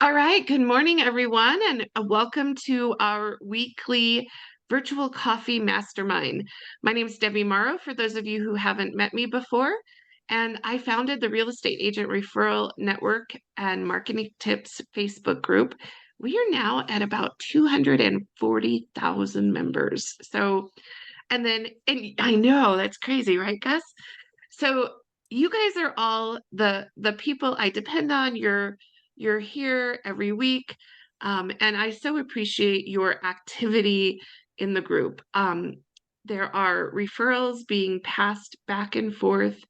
All right, good morning, everyone, and welcome to our weekly virtual coffee mastermind. My name is Debbie Morrow, for those of you who haven't met me before, and I founded the Real Estate Agent Referral Network and Marketing Tips Facebook group. We are now at about 240,000 members. And I know that's crazy, right, Gus? So you guys are all the people I depend on. You're here every week, and I so appreciate your activity in the group. There are referrals being passed back and forth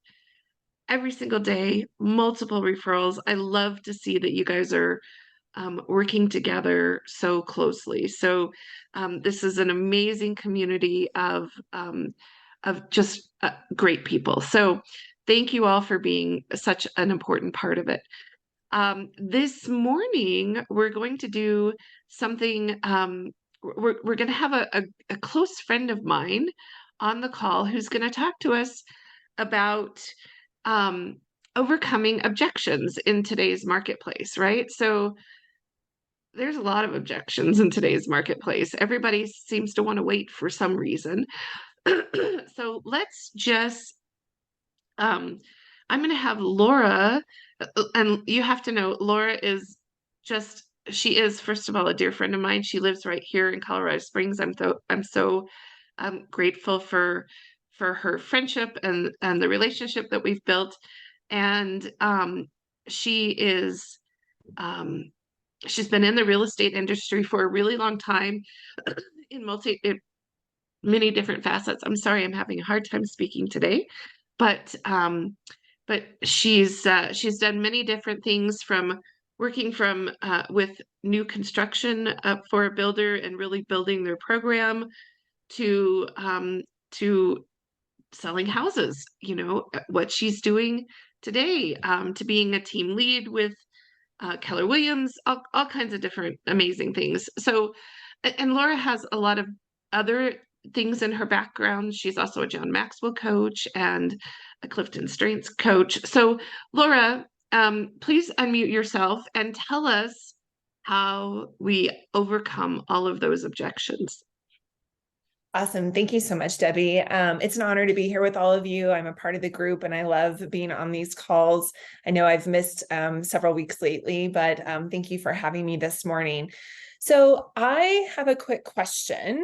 every single day, multiple referrals. I love to see that you guys are working together so closely. So this is an amazing community of just great people. So thank you all for being such an important part of it. This morning, we're going to do something, we're going to have a close friend of mine on the call who's going to talk to us about um, overcoming objections in today's marketplace, right? So there's a lot of objections in today's marketplace. Everybody seems to want to wait for some reason. So let's just, I'm going to have Laura, and you have to know, Laura is just, she is, first of all, a dear friend of mine. She lives right here in Colorado Springs. I'm so grateful for her friendship and the relationship that we've built. And she is, um, she's been in the real estate industry for a really long time in many different facets. I'm sorry, I'm having a hard time speaking today, but she's done many different things, from working from with new construction for a builder and really building their program to selling houses. You know what she's doing today, to being a team lead with Keller Williams, all kinds of different amazing things. So, and Laura has a lot of other things in her background. She's also a John Maxwell coach and a Clifton Strengths coach. So, Laura, please unmute yourself and tell us how we overcome all of those objections. Awesome. Thank you so much, Debbie. It's an honor to be here with all of you. I'm a part of the group and I love being on these calls. I know I've missed several weeks lately, but thank you for having me this morning. So I have a quick question.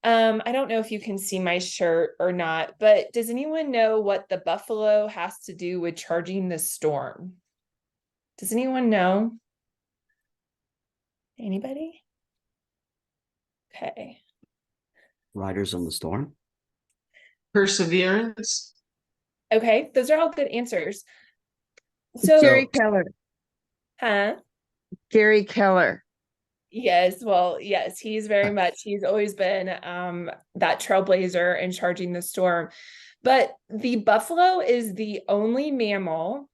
I don't know if you can see my shirt or not, but does anyone know what the buffalo has to do with charging the storm? Does anyone know? Anybody? Okay. Riders on the Storm. Perseverance. Okay, those are all good answers. So, Gary Keller. huh? Gary Keller. Yes, well, yes, he's always been that trailblazer in charging the storm. But the buffalo is the only mammal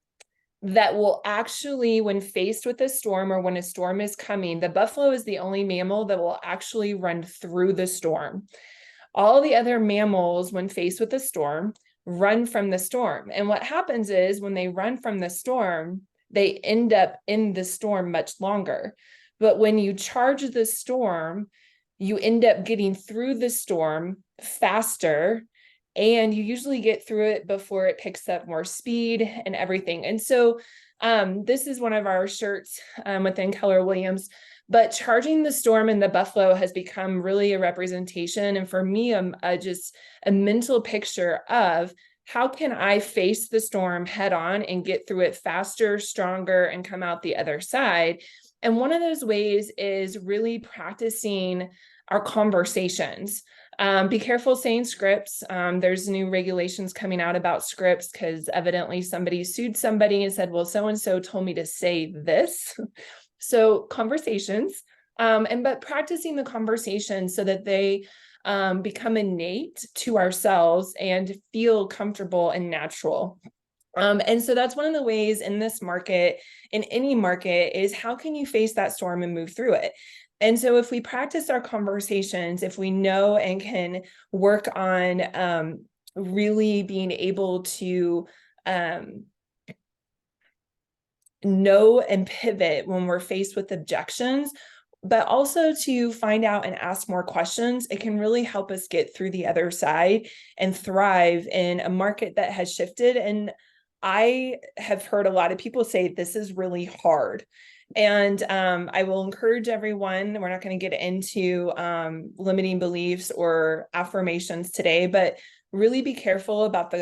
that will actually, when faced with a storm or when a storm is coming, the buffalo is the only mammal that will actually run through the storm. All the other mammals, when faced with a storm, run from the storm. And what happens is when they run from the storm, they end up in the storm much longer. But when you charge the storm, you end up getting through the storm faster, and you usually get through it before it picks up more speed and everything. And so this is one of our shirts within Keller Williams, but charging the storm and the buffalo has become really a representation. And for me, just a mental picture of how can I face the storm head on and get through it faster, stronger, and come out the other side. And one of those ways is really practicing our conversations. Be careful saying scripts. There's new regulations coming out about scripts because evidently somebody sued somebody and said, well, so-and-so told me to say this. So conversations, but practicing the conversation so that they become innate to ourselves and feel comfortable and natural. And so that's one of the ways in this market, in any market, is how can you face that storm and move through it? And so if we practice our conversations, if we know and can work on really being able to know and pivot when we're faced with objections, but also to find out and ask more questions. It can really help us get through the other side and thrive in a market that has shifted. And I have heard a lot of people say this is really hard. And I will encourage everyone, we're not going to get into limiting beliefs or affirmations today, but really be careful about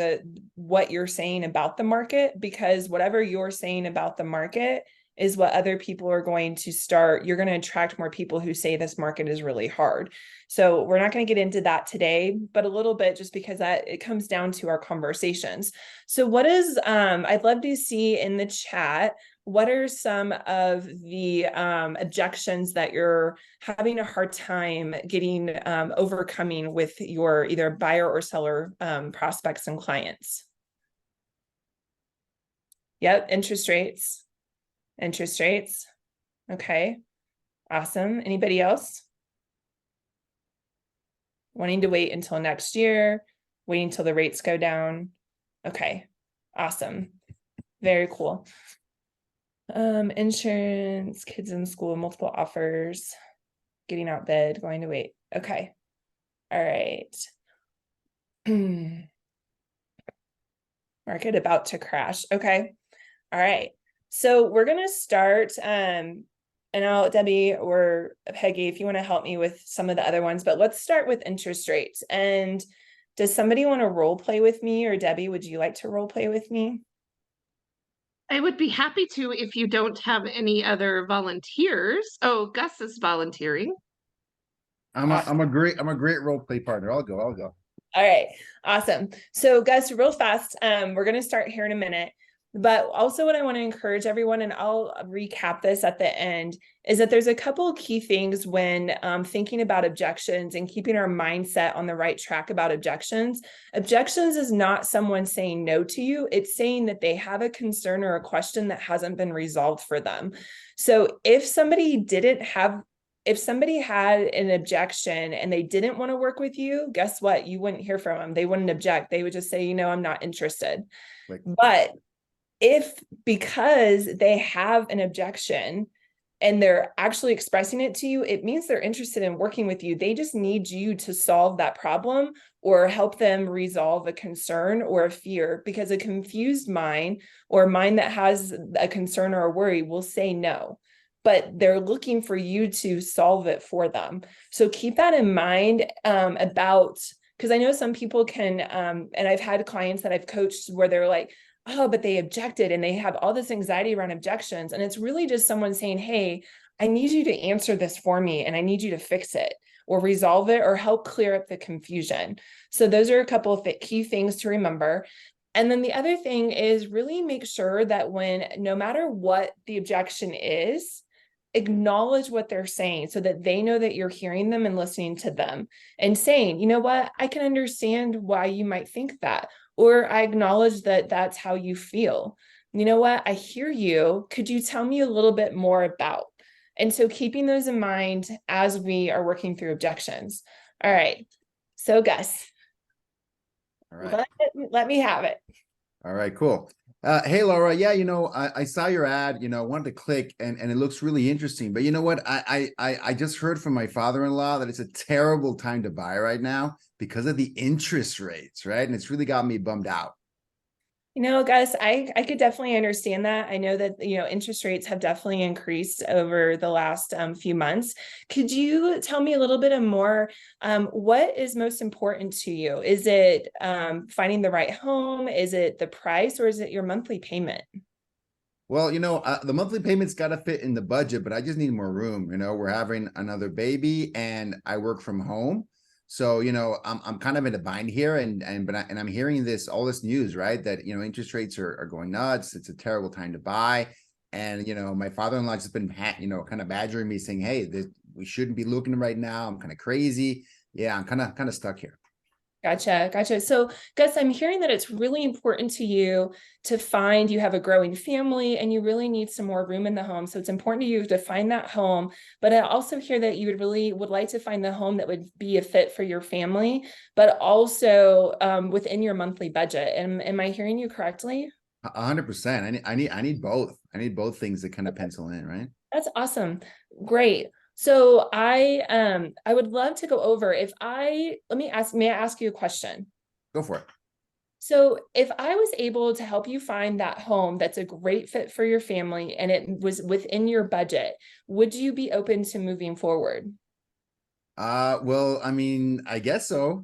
what you're saying about the market, because whatever you're saying about the market is what other people are going to start. You're going to attract more people who say this market is really hard. So we're not going to get into that today, but a little bit, just because it comes down to our conversations. So what is, I'd love to see in the chat, what are some of the objections that you're having a hard time getting overcoming with your either buyer or seller prospects and clients? Yep, interest rates. Interest rates. Okay, awesome. Anybody else? Wanting to wait until next year, waiting until the rates go down. Okay, awesome. Very cool. Insurance, kids in school, multiple offers, getting out bid, going to wait. Okay. All right. Market about to crash. Okay. All right. So we're going to start, and Debbie or Peggy, if you want to help me with some of the other ones, but let's start with interest rates. And does somebody want to role play with me, or Debbie, would you like to role play with me? I would be happy to if you don't have any other volunteers. Oh, Gus is volunteering. I'm a great role play partner. I'll go. All right, awesome. So Gus, real fast, we're going to start here in a minute. But also what I want to encourage everyone, and I'll recap this at the end, is that there's a couple of key things when thinking about objections and keeping our mindset on the right track about objections. Objections is not someone saying no to you. It's saying that they have a concern or a question that hasn't been resolved for them. So if somebody had an objection and they didn't want to work with you, guess what? You wouldn't hear from them. They wouldn't object. They would just say, I'm not interested. But because they have an objection and they're actually expressing it to you, it means they're interested in working with you. They just need you to solve that problem or help them resolve a concern or a fear, because a confused mind or a mind that has a concern or a worry will say no, but they're looking for you to solve it for them. So keep that in mind because I know some people can, and I've had clients that I've coached where they're like, oh, but they objected, and they have all this anxiety around objections. And it's really just someone saying, hey, I need you to answer this for me, and I need you to fix it or resolve it or help clear up the confusion. So those are a couple of key things to remember. And then the other thing is really make sure that no matter what the objection is, acknowledge what they're saying so that they know that you're hearing them and listening to them and saying, you know what, I can understand why you might think that. Or I acknowledge that that's how you feel. You know what? I hear you. Could you tell me a little bit more about? And so keeping those in mind as we are working through objections. All right. So Gus, All right. let me have it. All right, cool. Hey, Laura. Yeah, I saw your ad, wanted to click and it looks really interesting. But you know what? I just heard from my father-in-law that it's a terrible time to buy right now because of the interest rates, right? And it's really got me bummed out. Gus, I could definitely understand that. I know that, interest rates have definitely increased over the last few months. Could you tell me a little bit more? What is most important to you? Is it finding the right home? Is it the price, or is it your monthly payment? Well, the monthly payment's got to fit in the budget, but I just need more room. We're having another baby and I work from home. So, I'm kind of in a bind here and I'm hearing all this news, right? That, interest rates are going nuts. It's a terrible time to buy. And, my father-in-law has been, kind of badgering me saying, hey, we shouldn't be looking right now. I'm kind of crazy. Yeah, I'm kind of stuck here. Gotcha. So Gus, I'm hearing that it's really important to you to find you have a growing family and you really need some more room in the home. So it's important to you to find that home. But I also hear that you would like to find the home that would be a fit for your family, but also within your monthly budget. Am I hearing you correctly? 100%. I need both. I need both things to kind of pencil in, right? That's awesome. Great. So I would love to go over may I ask you a question? Go for it. So if I was able to help you find that home that's a great fit for your family and it was within your budget, would you be open to moving forward? Well, I mean, I guess so.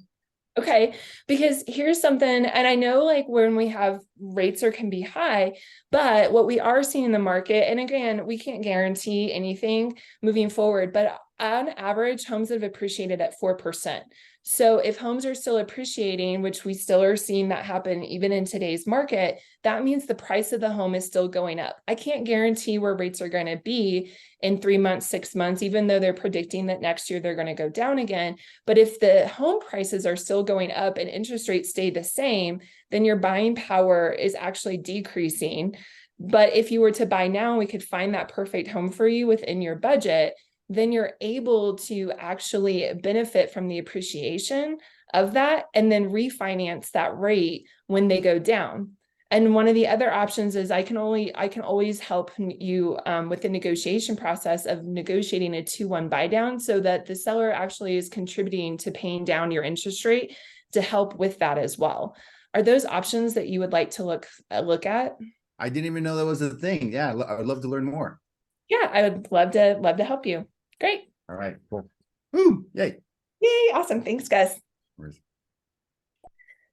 Okay, because here's something, and I know like when we have rates or can be high, but what we are seeing in the market, and again, we can't guarantee anything moving forward, but on average, homes have appreciated at 4%. So if homes are still appreciating, which we still are seeing that happen even in today's market, that means the price of the home is still going up. I can't guarantee where rates are going to be in 3 months, 6 months, even though they're predicting that next year they're going to go down again. But if the home prices are still going up and interest rates stay the same, then your buying power is actually decreasing. But if you were to buy now, we could find that perfect home for you within your budget, then you're able to actually benefit from the appreciation of that and then refinance that rate when they go down. And one of the other options is I can always help you with the negotiation process of negotiating a 2-1 buy down so that the seller actually is contributing to paying down your interest rate to help with that as well. Are those options that you would like to look at? I didn't even know that was a thing. Yeah, I would love to learn more. Yeah, I would love to help you. Great. All right, cool. Woo, yay. Yay, awesome. Thanks, guys. Where's-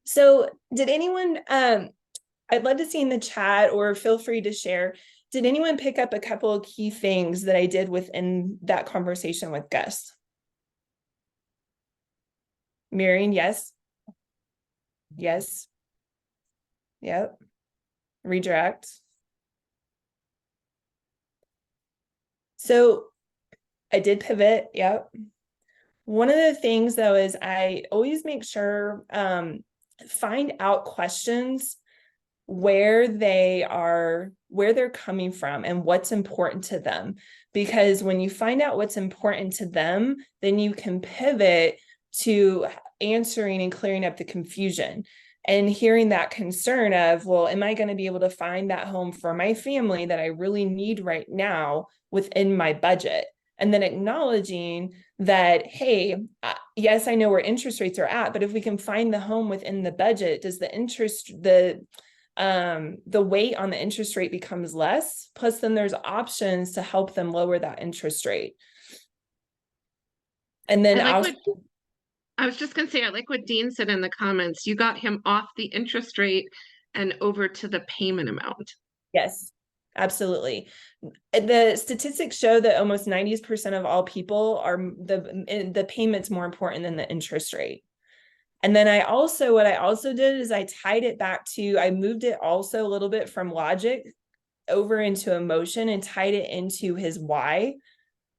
So did anyone, I'd love to see in the chat or feel free to share, did anyone pick up a couple of key things that I did within that conversation with Gus? Marion, yes. Yes. Yep. Redirect. So I did pivot. Yep. One of the things though is I always make sure find out questions where they're coming from and what's important to them. Because when you find out what's important to them, then you can pivot to answering and clearing up the confusion and hearing that concern of, well, am I going to be able to find that home for my family that I really need right now within my budget? And then acknowledging that, hey, yes, I know where interest rates are at, but if we can find the home within the budget, does the weight on the interest rate becomes less? Plus, then there's options to help them lower that interest rate. And then I was just going to say, I like what Dean said in the comments. You got him off the interest rate and over to the payment amount. Yes, absolutely. The statistics show that almost 90% of all people are the payment's more important than the interest rate. And then what I also did is I tied it back to, I moved it also a little bit from logic over into emotion and tied it into his why,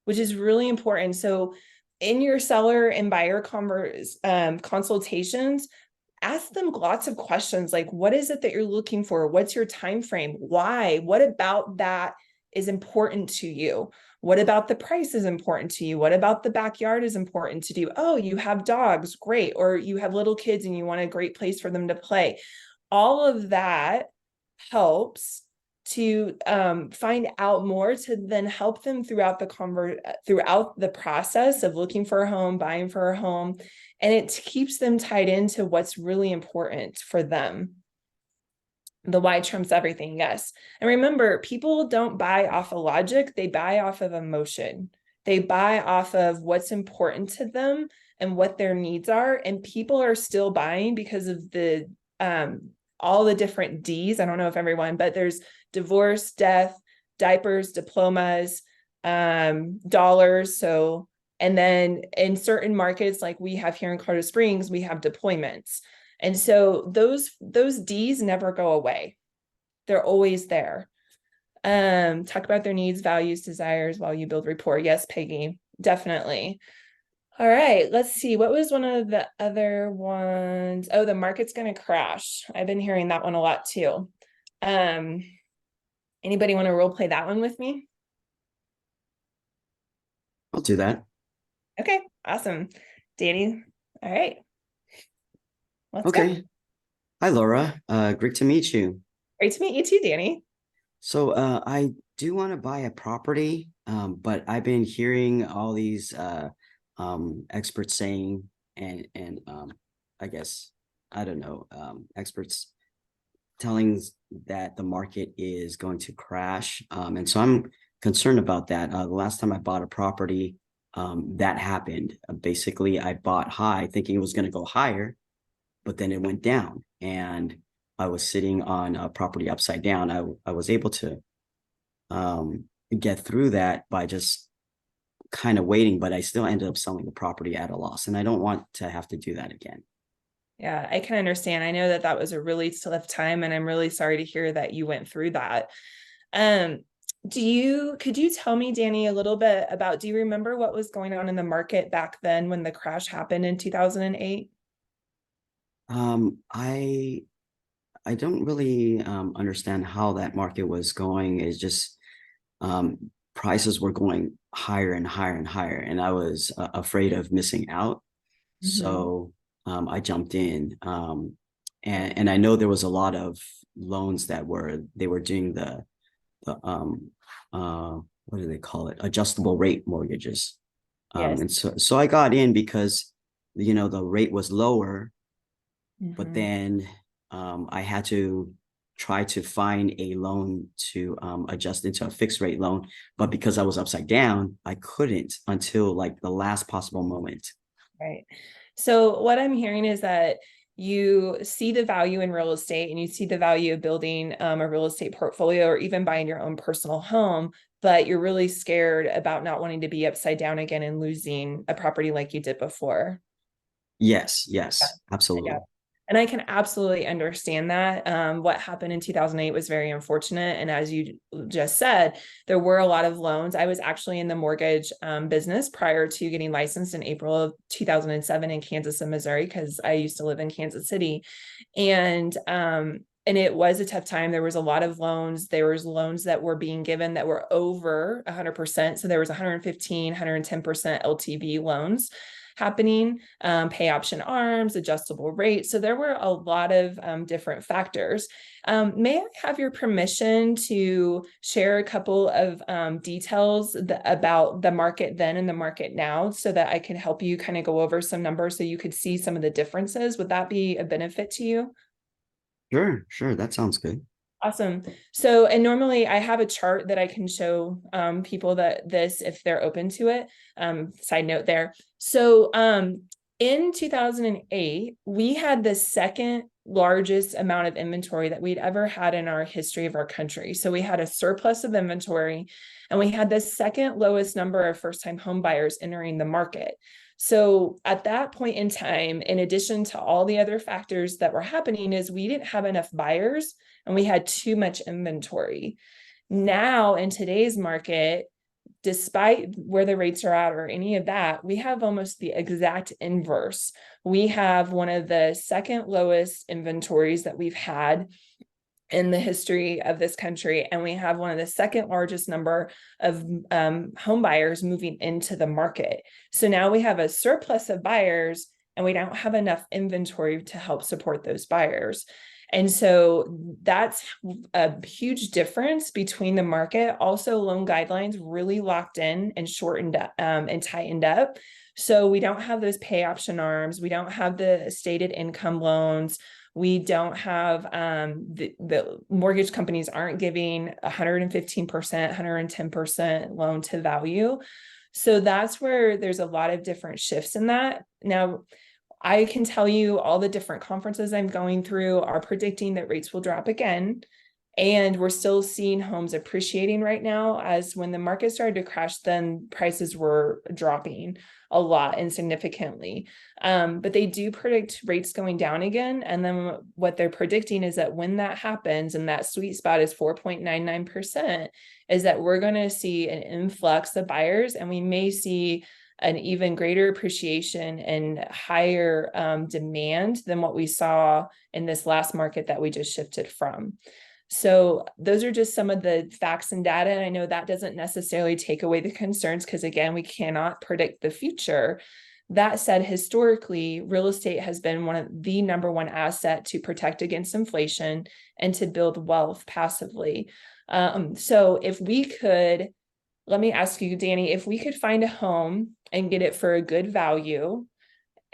which is really important. So in your seller and buyer consultations, ask them lots of questions like, what is it that you're looking for? What's your time frame? Why? What about that is important to you? What about the price is important to you? What about the backyard is important to you? Oh, you have dogs, great. Or you have little kids and you want a great place for them to play. All of that helps to find out more to then help them throughout the process of looking for a home, buying for a home, and it keeps them tied into what's really important for them. The why trumps everything, yes. And remember, people don't buy off of logic, they buy off of emotion. They buy off of what's important to them and what their needs are, and people are still buying because of the all the different D's. I don't know if everyone, but there's divorce, death, diapers, diplomas, dollars. So, and then in certain markets, like we have here in Colorado Springs, we have deployments. And so those D's never go away. They're always there. Talk about their needs, values, desires while you build rapport. Yes, Peggy, definitely. All right, let's see. What was one of the other ones? Oh, the market's going to crash. I've been hearing that one a lot too. Anybody want to role play that one with me? I'll do that. Okay, awesome. Danny, all right. Let's Okay. go. Hi, Laura. Great to meet you. Great to meet you too, Danny. So I do want to buy a property, but I've been hearing all these experts saying and I guess I don't know, experts telling that the market is going to crash. And so I'm concerned about that. The last time I bought a property, that happened. Basically, I bought high thinking it was going to go higher, but then it went down. And I was sitting on a property upside down. I was able to get through that by just kind of waiting, but I still ended up selling the property at a loss. And I don't want to have to do that again. Yeah, I can understand. I know that that was a really tough time, and I'm really sorry to hear that you went through that. Could you tell me, Danny, a little bit about, do you remember what was going on in the market back then when the crash happened in 2008? I don't really understand how that market was going. It's just prices were going higher and higher and higher, and I was afraid of missing out. So I jumped in, and I know there was a lot of loans that they were doing the what do they call it? Adjustable rate mortgages. Yes. And so I got in because the rate was lower, but then I had to try to find a loan to adjust into a fixed rate loan. But because I was upside down, I couldn't until like the last possible moment. Right. So what I'm hearing is that you see the value in real estate, and you see the value of building a real estate portfolio, or even buying your own personal home, but you're really scared about not wanting to be upside down again and losing a property like you did before. Yes, absolutely. Yeah. And I can absolutely understand that. What happened in 2008 was very unfortunate. And as you just said, there were a lot of loans. I was actually in the mortgage business prior to getting licensed in April of 2007 in Kansas and Missouri, because I used to live in Kansas City. And it was a tough time. There was a lot of loans. There was loans that were being given that were over 100%. So there was 115, 110% LTV loans happening, pay option arms, adjustable rates. So there were a lot of different factors. May I have your permission to share a couple of details about the market then and the market now, so that I can help you kind of go over some numbers so you could see some of the differences? Would that be a benefit to you? Sure. That sounds good. Awesome. So, and normally I have a chart that I can show people that if they're open to it. Side note there. So in 2008, we had the second largest amount of inventory that we'd ever had in our history of our country. So we had a surplus of inventory, and we had the second lowest number of first-time home buyers entering the market. So at that point in time, in addition to all the other factors that were happening, is we didn't have enough buyers and we had too much inventory. Now in today's market, despite where the rates are at or any of that, we have almost the exact inverse. We have one of the second lowest inventories that we've had in the history of this country, and we have one of the second largest number of home buyers moving into the market. So now we have a surplus of buyers, and we don't have enough inventory to help support those buyers. And so that's a huge difference between the market. Also, loan guidelines really locked in and shortened and tightened up. So we don't have those pay option arms. We don't have the stated income loans. We don't have the mortgage companies aren't giving 115%, 110% loan to value. So that's where there's a lot of different shifts in that. Now, I can tell you all the different conferences I'm going through are predicting that rates will drop again. And we're still seeing homes appreciating right now, as when the market started to crash, then prices were dropping a lot and significantly. But they do predict rates going down again. And then what they're predicting is that when that happens, and that sweet spot is 4.99%, is that we're going to see an influx of buyers, and we may see an even greater appreciation and higher demand than what we saw in this last market that we just shifted from. So those are just some of the facts and data. And I know that doesn't necessarily take away the concerns, because again, we cannot predict the future. That said, historically, real estate has been one of the number one asset to protect against inflation and to build wealth passively. So if we could, let me ask you, Danny, if we could find a home and get it for a good value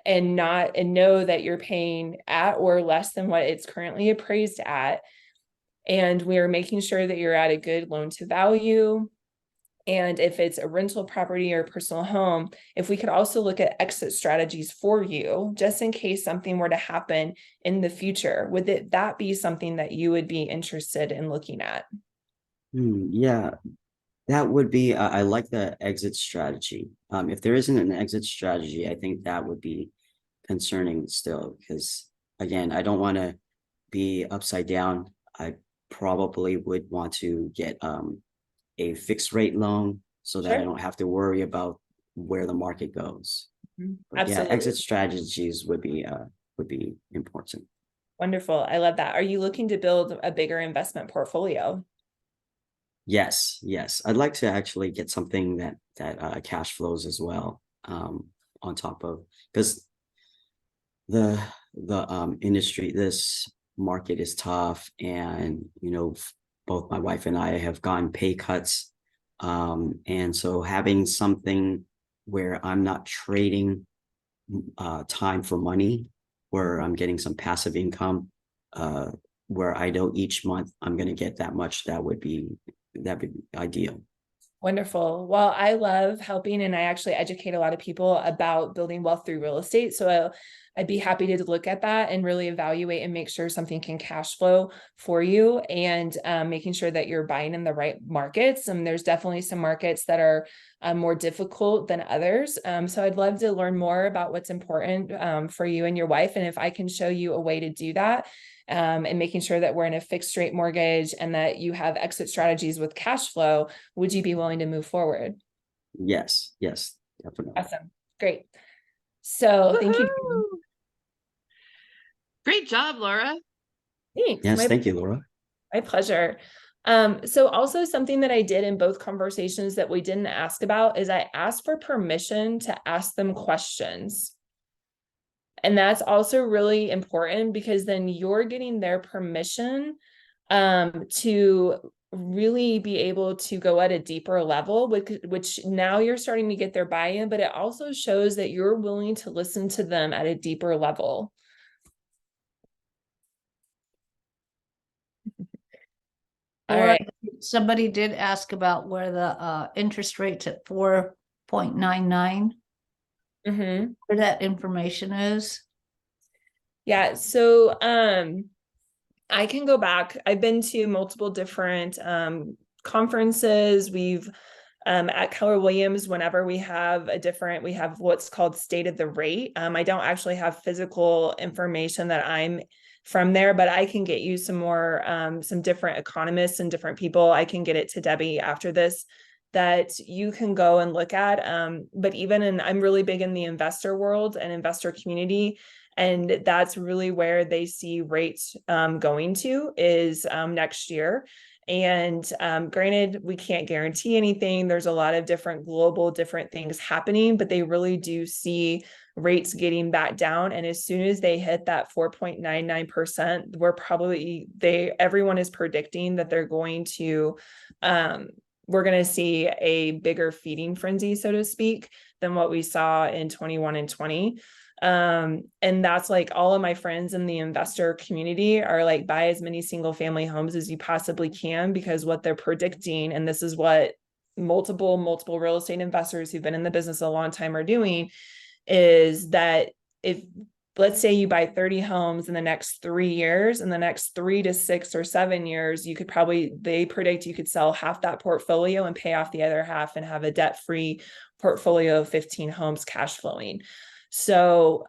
and know that you're paying at or less than what it's currently appraised at, and we're making sure that you're at a good loan to value, and if it's a rental property or personal home, if we could also look at exit strategies for you, just in case something were to happen in the future, would that be something that you would be interested in looking at? Yeah, that would be, I like the exit strategy. If there isn't an exit strategy, I think that would be concerning still, because again, I don't want to be upside down. I probably would want to get a fixed rate loan so that I Sure. don't have to worry about where the market goes. But yeah, Absolutely. exit strategies would be important. Wonderful. I love that. Are you looking to build a bigger investment portfolio? Yes, I'd like to actually get something that cash flows as well, on top of, because the industry, this market is tough, and both my wife and I have gotten pay cuts, and so having something where I'm not trading time for money, where I'm getting some passive income, where I know each month I'm going to get that much, that'd be ideal. Wonderful. Well, I love helping, and I actually educate a lot of people about building wealth through real estate. So I'd be happy to look at that and really evaluate and make sure something can cash flow for you, and making sure that you're buying in the right markets. And there's definitely some markets that are more difficult than others. So I'd love to learn more about what's important for you and your wife. And if I can show you a way to do that, and making sure that we're in a fixed rate mortgage and that you have exit strategies with cash flow, would you be willing to move forward? Yes, definitely. Awesome. Great. So thank you. Woohoo! Great job, Laura. Thanks. Yes, thank you, Laura. My pleasure. So also something that I did in both conversations that we didn't ask about is I asked for permission to ask them questions. And that's also really important, because then you're getting their permission to really be able to go at a deeper level, which now you're starting to get their buy-in, but it also shows that you're willing to listen to them at a deeper level. All Laura, right. somebody did ask about where the interest rate's at 4.99, Mm-hmm. where that information is. Yeah. So I can go back. I've been to multiple different conferences. We've at Keller Williams, whenever we have we have what's called State of the Rate. I don't actually have physical information that I'm from there, but I can get you some more, some different economists and different people. I can get it to Debbie after this, that you can go and look at. But I'm really big in the investor world and investor community. And that's really where they see rates going to is next year. And granted, we can't guarantee anything. There's a lot of different things happening, but they really do see rates getting back down. And as soon as they hit that 4.99%, everyone is predicting that they're going to, we're going to see a bigger feeding frenzy, so to speak, than what we saw in 21 and 20. And that's like all of my friends in the investor community are like, buy as many single family homes as you possibly can, because what they're predicting, and this is what multiple real estate investors who've been in the business a long time are doing, is that if, let's say you buy 30 homes in the next 3 years, in the next 3 to 6 or 7 years, they predict you could sell half that portfolio and pay off the other half and have a debt-free portfolio of 15 homes cash flowing. So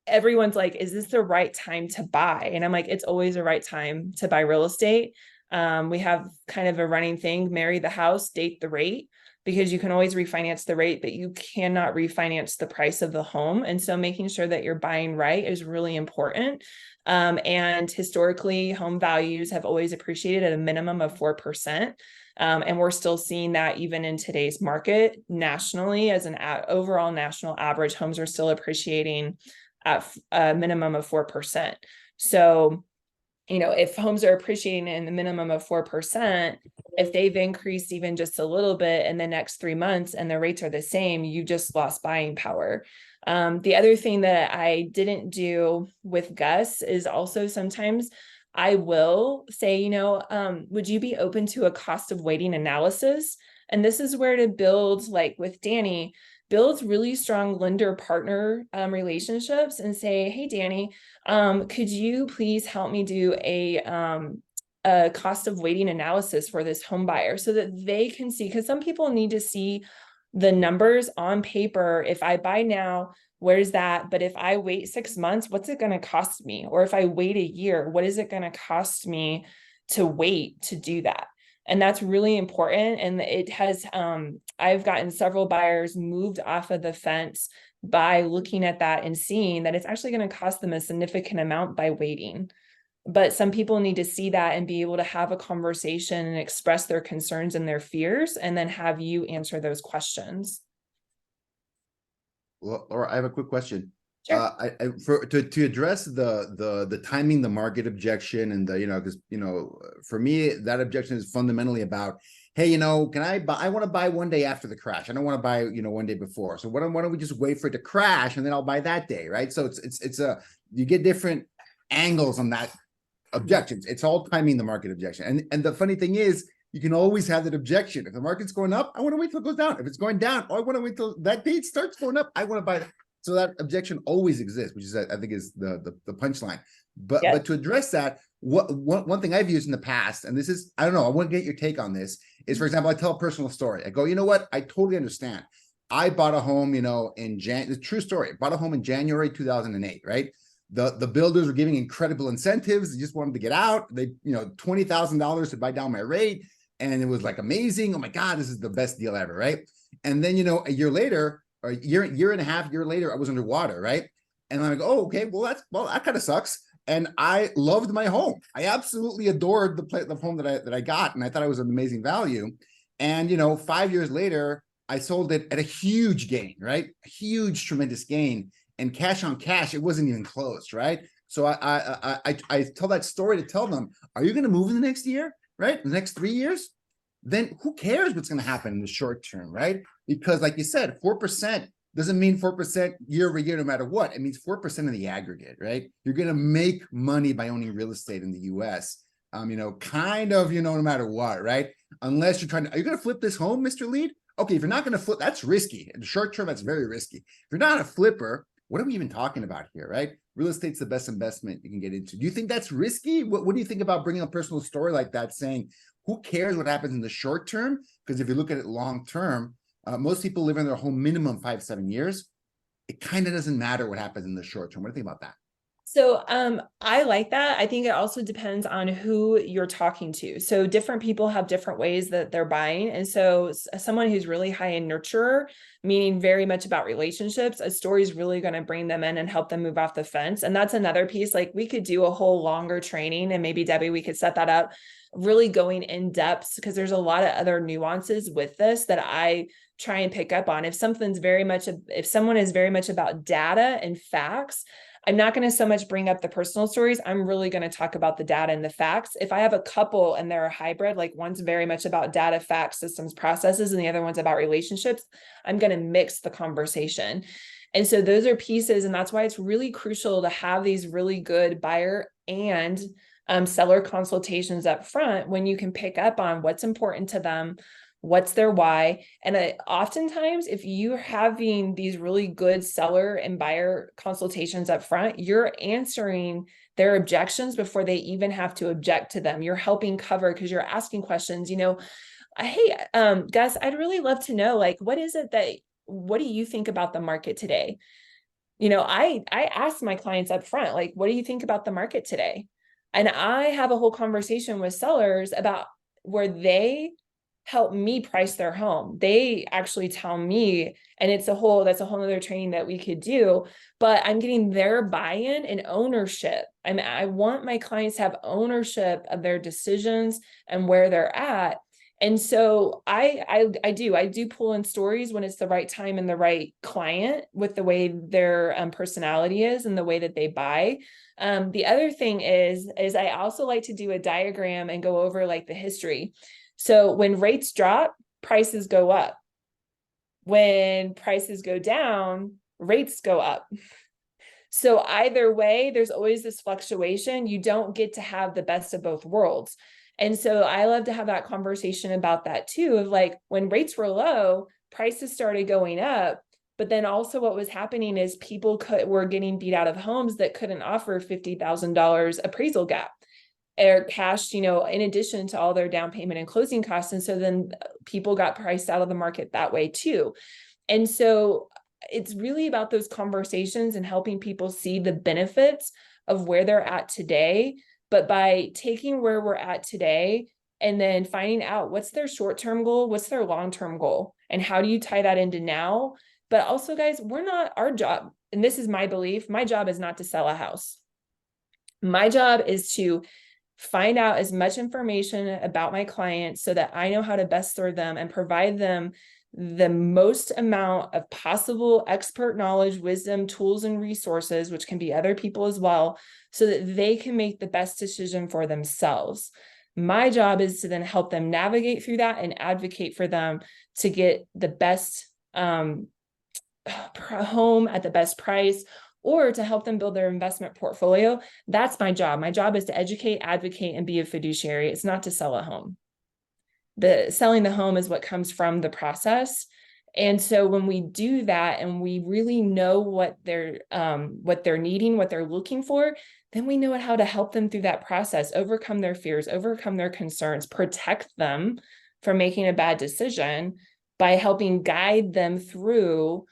everyone's like, is this the right time to buy? And I'm like, it's always the right time to buy real estate. We have kind of a running thing, marry the house, date the rate, because you can always refinance the rate, but you cannot refinance the price of the home. And so making sure that you're buying right is really important. And historically, home values have always appreciated at a minimum of 4%. And we're still seeing that even in today's market nationally. As an overall national average, homes are still appreciating at a minimum of 4%. So, you know, if homes are appreciating in the minimum of 4%, if they've increased even just a little bit in the next 3 months and the rates are the same, you just lost buying power. The other thing that I didn't do with Gus is also sometimes I will say, you know, would you be open to a cost of waiting analysis? And this is where to build, like with Danny, build really strong lender partner relationships and say, hey, Danny, could you please help me do a cost of waiting analysis for this home buyer so that they can see, because some people need to see the numbers on paper. If I buy now, where's that? But if I wait 6 months, what's it going to cost me? Or if I wait a year, what is it going to cost me to wait to do that? And that's really important. And it has, I've gotten several buyers moved off of the fence by looking at that and seeing that it's actually going to cost them a significant amount by waiting. But some people need to see that and be able to have a conversation and express their concerns and their fears, and then have you answer those questions. Well, Laura, I have a quick question. Sure. To address the timing the market objection, and the, you know, because, you know, for me that objection is fundamentally about, hey, you know, can I buy? I want to buy one day after the crash. I don't want to buy, you know, one day before. So why don't we just wait for it to crash and then I'll buy that day, right? So it's you get different angles on that objections. It's all timing the market objection. And the funny thing is, you can always have that objection. If the market's going up, I want to wait till it goes down. If it's going down, I want to wait till that date starts going up. I want to buy that. So that objection always exists, which is, I think, is the punchline. But Yes. but to address that, one thing I've used in the past, and this is, I don't know, I want to get your take on this, is, for example, I tell a personal story. I go, you know what? I totally understand. I bought a home, you know, the true story. I bought a home in January 2008, right? The builders were giving incredible incentives. They just wanted to get out. They, you know, $20,000 to buy down my rate. And it was like amazing. Oh my God, this is the best deal ever, right? And then, you know, a year later, or a year and a half later, I was underwater, right? And I'm like, oh, okay, well, that kind of sucks. And I loved my home. I absolutely adored the home that I got, and I thought it was an amazing value. And, you know, 5 years later, I sold it at a huge gain, right? A huge, tremendous gain. And cash on cash, it wasn't even close, right? So I tell that story to tell them, are you going to move in the next year, right? In the next 3 years? Then who cares what's going to happen in the short term, right? Because like you said, 4% doesn't mean 4% year over year, no matter what. It means 4% in the aggregate, right? You're going to make money by owning real estate in the US, you know, kind of, you know, no matter what, right? Unless you're trying to, are you going to flip this home, Mr. Lead? Okay, if you're not going to flip, that's risky. In the short term, that's very risky. If you're not a flipper, what are we even talking about here, right? Real estate's the best investment you can get into. Do you think that's risky? What do you think about bringing a personal story like that, saying, who cares what happens in the short term? Because if you look at it long term, most people live in their home minimum 5-7 years. It kind of doesn't matter what happens in the short term. What do you think about that? So I like that. I think it also depends on who you're talking to. So different people have different ways that they're buying. And so someone who's really high in nurturer, meaning very much about relationships, a story is really going to bring them in and help them move off the fence. And that's another piece. Like, we could do a whole longer training, and maybe Debbie, we could set that up, really going in depth, because there's a lot of other nuances with this that I try and pick up on. If someone is very much about data and facts, I'm not going to so much bring up the personal stories. I'm really going to talk about the data and the facts. If I have a couple and they're a hybrid, like one's very much about data, facts, systems, processes, and the other one's about relationships, I'm going to mix the conversation. And so those are pieces. And that's why it's really crucial to have these really good buyer and seller consultations up front, when you can pick up on what's important to them, what's their why. And oftentimes, if you're having these really good seller and buyer consultations up front, you're answering their objections before they even have to object to them. You're helping cover, because you're asking questions, you know, hey, Gus, I'd really love to know, like, what do you think about the market today? You know, I ask my clients up front, like, what do you think about the market today? And I have a whole conversation with sellers about where they help me price their home. They actually tell me, and that's a whole other training that we could do, but I'm getting their buy-in and ownership. I want my clients to have ownership of their decisions and where they're at. And so I do pull in stories when it's the right time and the right client with the way their personality is and the way that they buy. The other thing is I also like to do a diagram and go over like the history. So when rates drop, prices go up. When prices go down, rates go up. So either way, there's always this fluctuation. You don't get to have the best of both worlds. And so I love to have that conversation about that too, of like when rates were low, prices started going up. But then also what was happening is people were getting beat out of homes that couldn't offer $50,000 appraisal gap or cash, in addition to all their down payment and closing costs. And so then people got priced out of the market that way too. And so it's really about those conversations and helping people see the benefits of where they're at today. But by taking where we're at today and then finding out what's their short-term goal, what's their long-term goal, and how do you tie that into now? But also, guys, our job, and this is my belief, my job is not to sell a house. My job is to find out as much information about my clients so that I know how to best serve them and provide them the most amount of possible expert knowledge, wisdom, tools, and resources, which can be other people as well, so that they can make the best decision for themselves. My job is to then help them navigate through that and advocate for them to get the best home at the best price, or to help them build their investment portfolio. That's my job. My job is to educate, advocate, and be a fiduciary. It's not to sell a home. The selling the home is what comes from the process. And so when we do that and we really know what they're needing, what they're looking for, then we know how to help them through that process, overcome their fears, overcome their concerns, protect them from making a bad decision by helping guide them through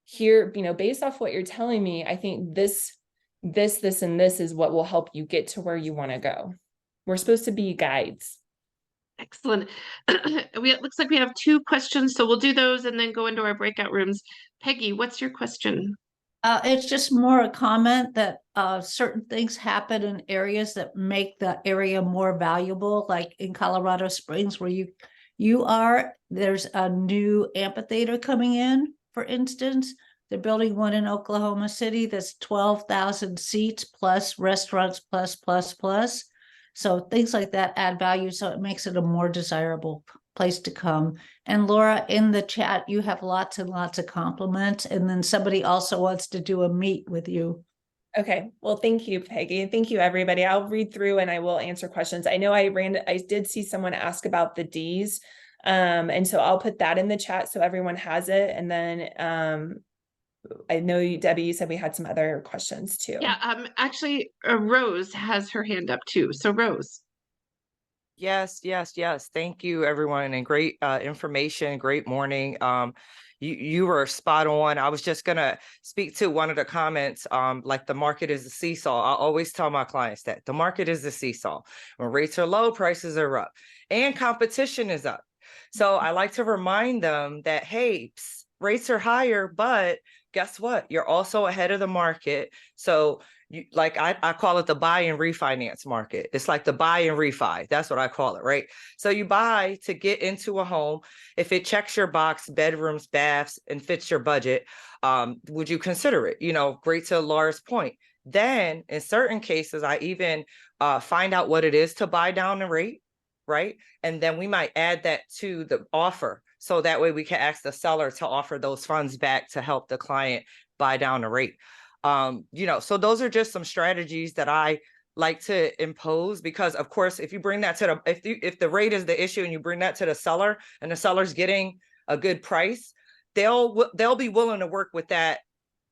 here, based off what you're telling me, I think this, and this is what will help you get to where you want to go. We're supposed to be guides. Excellent. It looks like we have 2 questions, so we'll do those and then go into our breakout rooms. Peggy, what's your question? It's just more a comment that certain things happen in areas that make the area more valuable, like in Colorado Springs, where you are, there's a new amphitheater coming in, for instance. They're building one in Oklahoma City that's 12,000 seats plus restaurants plus. So things like that add value. So it makes it a more desirable place to come. And Laura, in the chat, you have lots and lots of compliments. And then somebody also wants to do a meet with you. Okay. Well, thank you, Peggy. And thank you, everybody. I'll read through and I will answer questions. I know I did see someone ask about the Ds. And so I'll put that in the chat so everyone has it. And then I know Debbie, you said we had some other questions too. Yeah, actually, Rose has her hand up too. So Rose. Yes. Thank you, everyone, and great information. Great morning. You were spot on. I was just gonna speak to one of the comments. Like the market is a seesaw. I always tell my clients that the market is a seesaw. When rates are low, prices are up, and competition is up. So I like to remind them that, hey, rates are higher, but guess what? You're also ahead of the market. So I call it the buy and refinance market. It's like the buy and refi. That's what I call it, right? So you buy to get into a home. If it checks your box, bedrooms, baths, and fits your budget, would you consider it? Great to Laura's point. Then in certain cases, I even find out what it is to buy down the rate, right? And then we might add that to the offer. So that way we can ask the seller to offer those funds back to help the client buy down the rate. So those are just some strategies that I like to impose, because of course, if you bring that to if the rate is the issue and you bring that to the seller and the seller's getting a good price, they'll be willing to work with that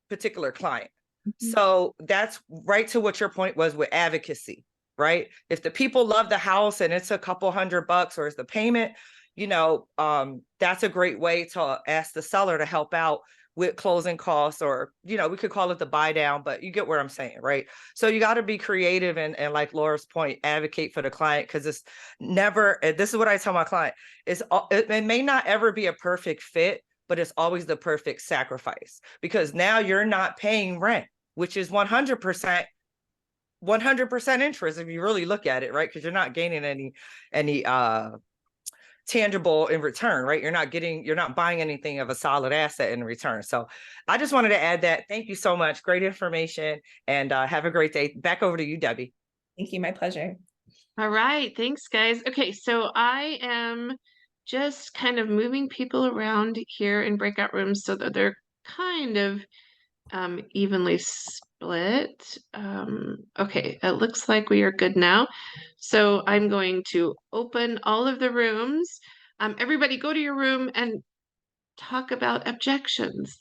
particular client. Mm-hmm. So that's right to what your point was with advocacy, right? If the people love the house and it's a couple $100 or it's the payment, that's a great way to ask the seller to help out with closing costs, or, you know, we could call it the buy down, but you get where I'm saying, right? So you got to be creative and like Laura's point, advocate for the client, because it's never, and this is what I tell my client, it may not ever be a perfect fit, but it's always the perfect sacrifice, because now you're not paying rent, which is 100% interest if you really look at it, right? Because you're not gaining any tangible in return, right? You're not buying anything of a solid asset in return. So I just wanted to add that. Thank you so much. Great information, and have a great day. Back over to you, Debbie. Thank you. My pleasure. All right, thanks guys. Okay, so I am just kind of moving people around here in breakout rooms so that they're kind of evenly split. Okay, it looks like we are good now. So I'm going to open all of the rooms. Everybody go to your room and talk about objections.